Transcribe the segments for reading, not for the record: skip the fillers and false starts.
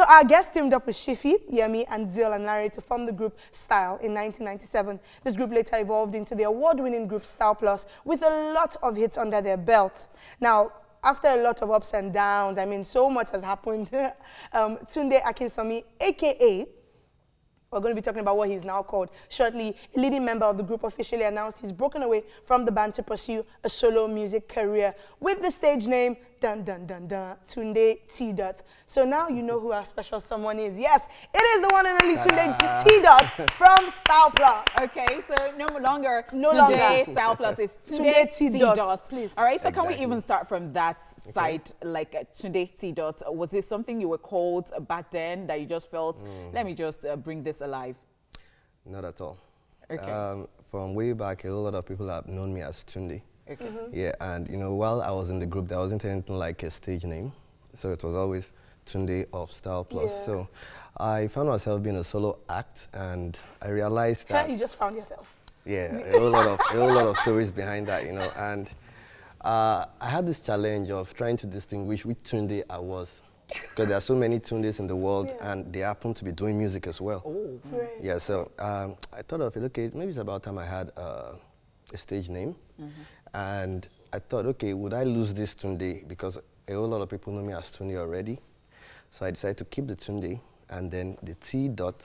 our guest teamed up with Shifi, Yemi, and Zil and Larry to form the group Style in 1997. This group later evolved into the award-winning group Style Plus with a lot of hits under their belt. Now, after a lot of ups and downs, I mean, so much has happened. Tunde Akinsomi, a.k.a. we're going to be talking about what he's now called shortly. A leading member of the group officially announced he's broken away from the band to pursue a solo music career with the stage name, dun dun dun dun, Tunde T. Dot. So now you know who our special someone is. Yes, it is the one and only Tunde T. Dot from Style Plus. Okay, so no longer Style Plus, it's Tunde T. Dot. Please. All right, so can we even start from that side, like Tunde T. Dot? Was it something you were called back then that you just felt, let me just bring this alive? Not at all. Okay. From way back, a whole lot of people have known me as Tunde. Okay. Yeah, and you know, while I was in the group, there wasn't anything like a stage name, so it was always Tunde of Style Plus. Yeah. So I found myself being a solo act, and I realized that You just found yourself. yeah, a whole lot of stories behind that, you know. And I had this challenge of trying to distinguish which Tunde I was, because there are so many Tundes in the world, and they happen to be doing music as well. Oh. Right. Yeah, so I thought of it, okay, maybe it's about time I had a stage name. And I thought, okay, would I lose this Tunde? Because a whole lot of people know me as Tunde already. So I decided to keep the Tunde, and then the T dot,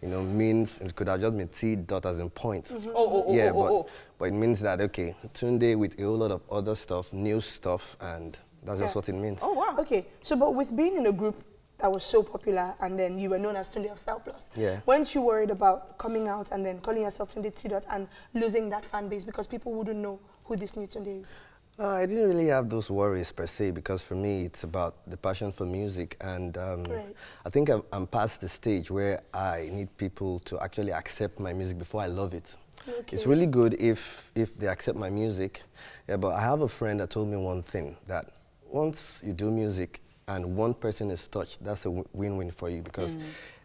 you know, means, it could have just been T dot as in point. But it means that, okay, Tunde with a whole lot of other stuff, new stuff, and that's just what it means. Oh, wow. Okay, so but with being in a group that was so popular and then you were known as Tunde of Style Plus, weren't you worried about coming out and then calling yourself Tunde T. Dot and losing that fan base because people wouldn't know who this new Tunde is? I didn't really have those worries per se, because for me it's about the passion for music, and I think I'm past the stage where I need people to actually accept my music before I love it. Okay. It's really good if they accept my music, but I have a friend that told me one thing, that once you do music and one person is touched, that's a win-win for you, because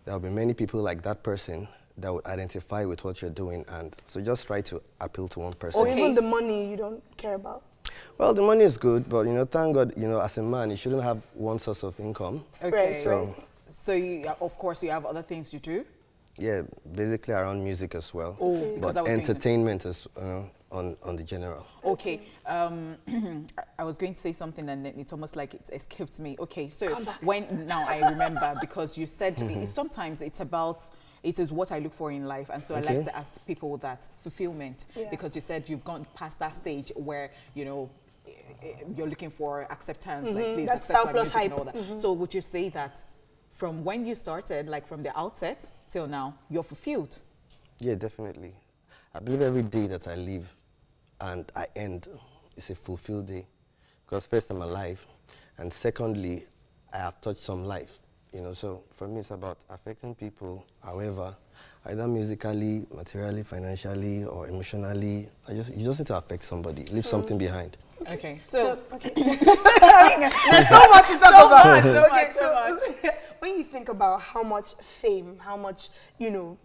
there will be many people like that person that would identify with what you're doing, and so just try to appeal to one person. Or even the money you don't care about? Well, the money is good, but, you know, thank God, you know, as a man, you shouldn't have one source of income. Okay. Right. So you, of course, you have other things you do? Yeah, basically around music as well. Oh, but entertainment is on the general. Okay. I was going to say something and it's almost like it escaped me. Okay, so now I remember, because you said sometimes it's about, it is what I look for in life, and so I like to ask people that fulfillment, because you said you've gone past that stage where, you know, you're looking for acceptance, like please accept my music and all that. So would you say that from when you started, like from the outset till now, you're fulfilled? Yeah, definitely. I believe every day that I live and I end is a fulfilled day, because first, I'm alive, and secondly, I have touched some life. You know, so for me, it's about affecting people, however, either musically, materially, financially, or emotionally. You just need to affect somebody, leave something behind. Okay, so there's so much to talk about. So much. When you think about how much fame, how much, you know,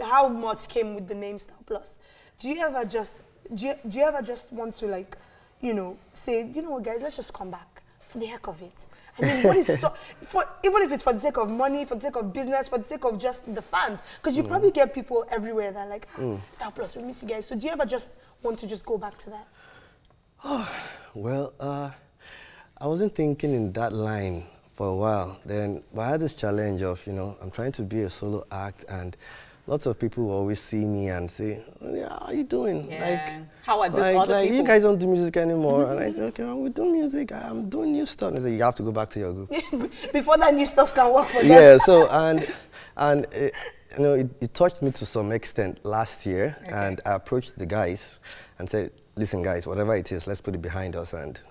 how much came with the name Style Plus, do you ever just want to, like, you know, say, you know what, guys, let's just come back for the heck of it? I mean, what is even if it's for the sake of money, for the sake of business, for the sake of just the fans, because you probably get people everywhere that are like, Style Plus, we miss you guys. So do you ever just want to just go back to that? Oh, well, I wasn't thinking in that line for a while. Then, but I had this challenge of, you know, I'm trying to be a solo act, and lots of people will always see me and say, yeah, how are you doing? Yeah. Like, how are these other people? You guys don't do music anymore. And I say, okay, well, we do music. I'm doing new stuff. And they say, you have to go back to your group. Before that new stuff can work for them. Yeah, so, and it, you know, it touched me to some extent last year. And I approached the guys and said, listen, guys, whatever it is, let's put it behind us and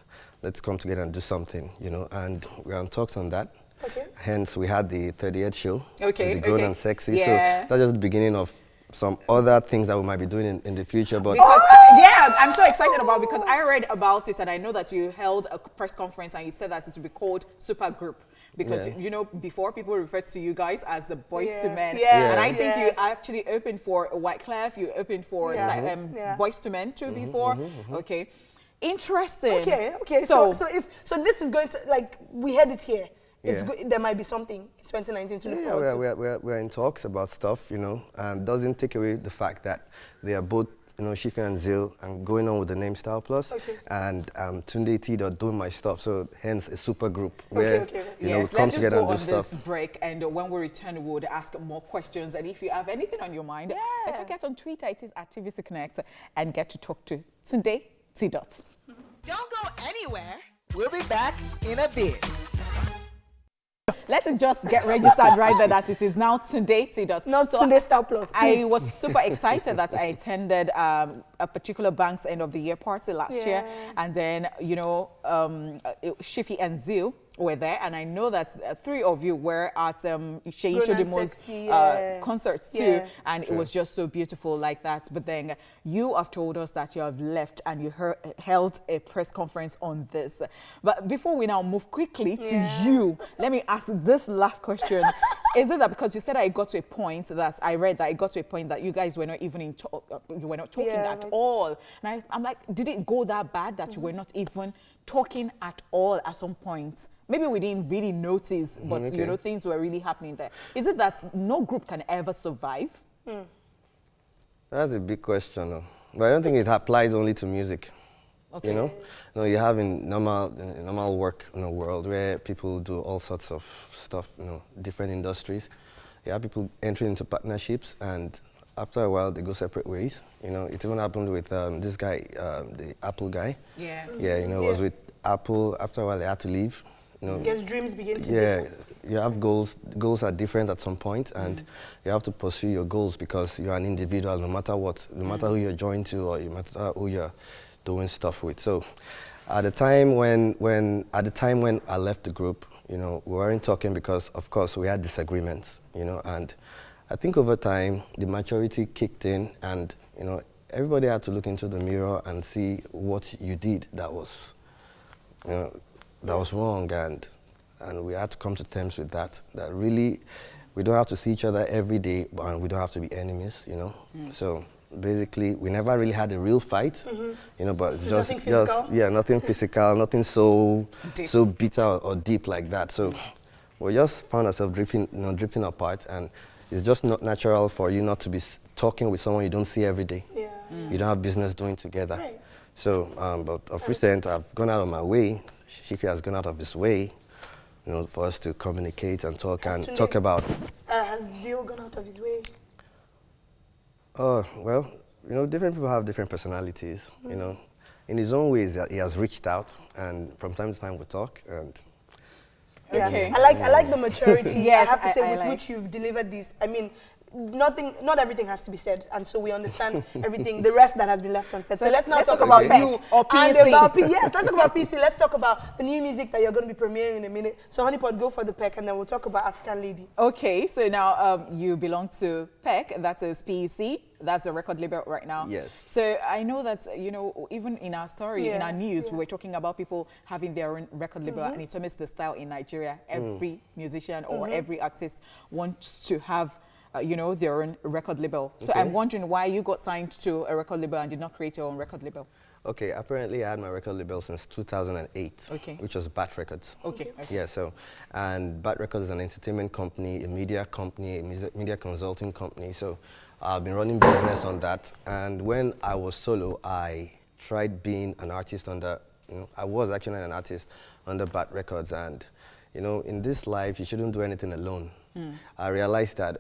let's come together and do something, you know. And we're on talks on that. Okay. Hence, we had the 30th show, the Grown and Sexy. So that's just the beginning of some other things that we might be doing in the future. But because, I'm so excited about, because I read about it and I know that you held a press conference and you said that it would be called Super Group. Because, you know, before people referred to you guys as the Boys to Men. And I think you actually opened for Wyclef, you opened for Boys to Men too before. Okay. Interesting. Okay. So this is going to, like, we heard it here. it's good. There might be something in 2019 to look forward to. We're in talks about stuff, you know, and doesn't take away the fact that they are both, you know, Shifi and Zil, and going on with the name Style Plus, and Tunde T doing my stuff. So hence a super group where you know, we come together and do stuff. Let's just go on this break, and when we return, we would ask more questions. And if you have anything on your mind, better get on Twitter. It is at TVC Connect, and get to talk to Tunde T. Don't go anywhere. We'll be back in a bit. Let's just get registered right there that it is now Tunde T. Not so Tunde Style Plus. I was super excited that I attended a particular bank's end of the year party last year, and then, you know, Shifi and Zil were there, and I know that 3 of you were at Sheyi Shodimo's concerts too, and it was just so beautiful like that. But then you have told us that you have left and you held a press conference on this. But before we now move quickly to you, let me ask this last question. Is it that because you said I got to a point that I read that it got to a point that you guys were not even you were not talking at all? And I'm like, did it go that bad that you were not even talking at all at some point? Maybe we didn't really notice, but you know, things were really happening there. Is it that no group can ever survive? That's a big question, but I don't think it applies only to music. You know, no, you have in normal work in a world where people do all sorts of stuff, you know, different industries. You have people entering into partnerships, and after a while they go separate ways. You know, it even happened with this guy, the Apple guy. Yeah, you know, it was with Apple. After a while they had to leave. You know, guess dreams begin to be different. You have goals. Goals are different at some point, and you have to pursue your goals because you're an individual, no matter what, no matter who you're joined to or no matter who you're doing stuff with. So, at the time when I left the group, you know, we weren't talking because, of course, we had disagreements. You know, and I think over time the maturity kicked in, and you know, everybody had to look into the mirror and see what you did that was, you know, that was wrong, and we had to come to terms with that. That really, we don't have to see each other every day, and we don't have to be enemies, you know. So basically, we never really had a real fight, you know. But it's just nothing physical, nothing so bitter or deep like that. So we just found ourselves drifting apart, and it's just not natural for you not to be talking with someone you don't see every day. You don't have business doing together. So, but of recent, I've gone out of my way. Shifi has gone out of his way, you know, for us to communicate and talk about. Has Zil gone out of his way? Well, you know, different people have different personalities. You know, in his own ways, he has reached out, and from time to time we talk. And I like the maturity. I have to say, with which you've delivered these. I mean, not everything has to be said, and so we understand everything, the rest that has been left unsaid. So let's now talk about you or PC. And about yes, let's talk about PC. Let's talk about the new music that you're going to be premiering in a minute. So Honeypot, go for the Peck, and then we'll talk about African Lady. Okay, so now you belong to Peck, that is PEC. That's the record label right now. Yes. So I know that, you know, even in our story, in our news, we were talking about people having their own record label, and it's almost the style in Nigeria. Every musician or every artist wants to have you know, their own record label. So I'm wondering why you got signed to a record label and did not create your own record label. Okay, apparently I had my record label since 2008, which was Bat Records. Yeah, so, and Bat Records is an entertainment company, a media company, a media consulting company. So I've been running business on that. And when I was solo, I tried being an artist under, you know, I was actually an artist under Bat Records. And, you know, in this life, you shouldn't do anything alone. I realized that,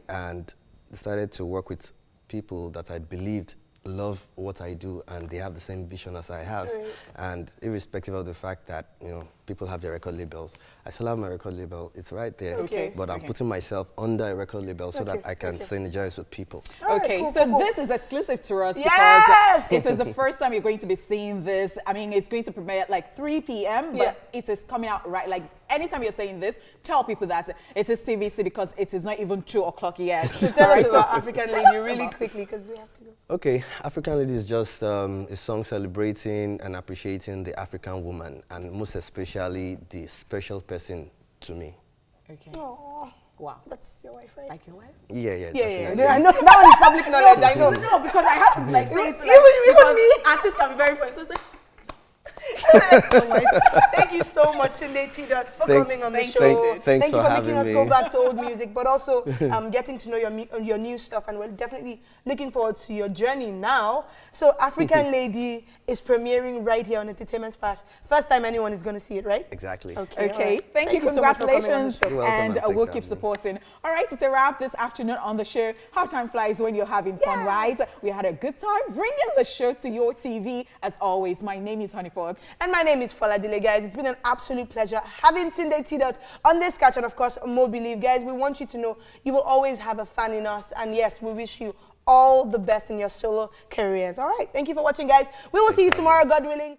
and started to work with people that I believed love what I do, and they have the same vision as I have. And irrespective of the fact that, you know, people have their record labels, I still have my record label. It's right there. But I'm putting myself under a record label so that I can synergize with people. This is exclusive to us because it is the first time you're going to be seeing this. I mean, it's going to premiere at like 3 p.m., but it is coming out right, like, anytime you're saying this, tell people that it is TVC because it is not even 2 o'clock yet. So tell us about African Lady really quickly because we have to go. Okay, African Lady is just a song celebrating and appreciating the African woman, and most especially the special person to me. Aww. Wow. That's your wife, right? Like your wife? Yeah. I know, that one is public knowledge, I know. No, because I had to like say it even me. artists can be very funny. So it's like, Thank you so much, Tunde T. for coming on the show. Thanks Thank you for for making us having go me. back to old music, but also getting to know your new stuff, and we're definitely looking forward to your journey now. So African Lady is premiering right here on Entertainment Splash. First time anyone is going to see it, right? Exactly. Okay. Okay, Right. Thank you, so much for coming on the congratulations, show. You're welcome, and and thanks we'll for keep having me. supporting. All right, it's a wrap this afternoon on the show. How time flies when you're having fun, right? We had a good time bringing the show to your TV. As always, my name is Honeypot. And my name is Foladile, guys. It's been an absolute pleasure having Tunde T. on this catch, and of course, Mo Believe. Guys, we want you to know you will always have a fan in us, and yes, we wish you all the best in your solo careers. All right, thank you for watching, guys. We will see you tomorrow, God willing.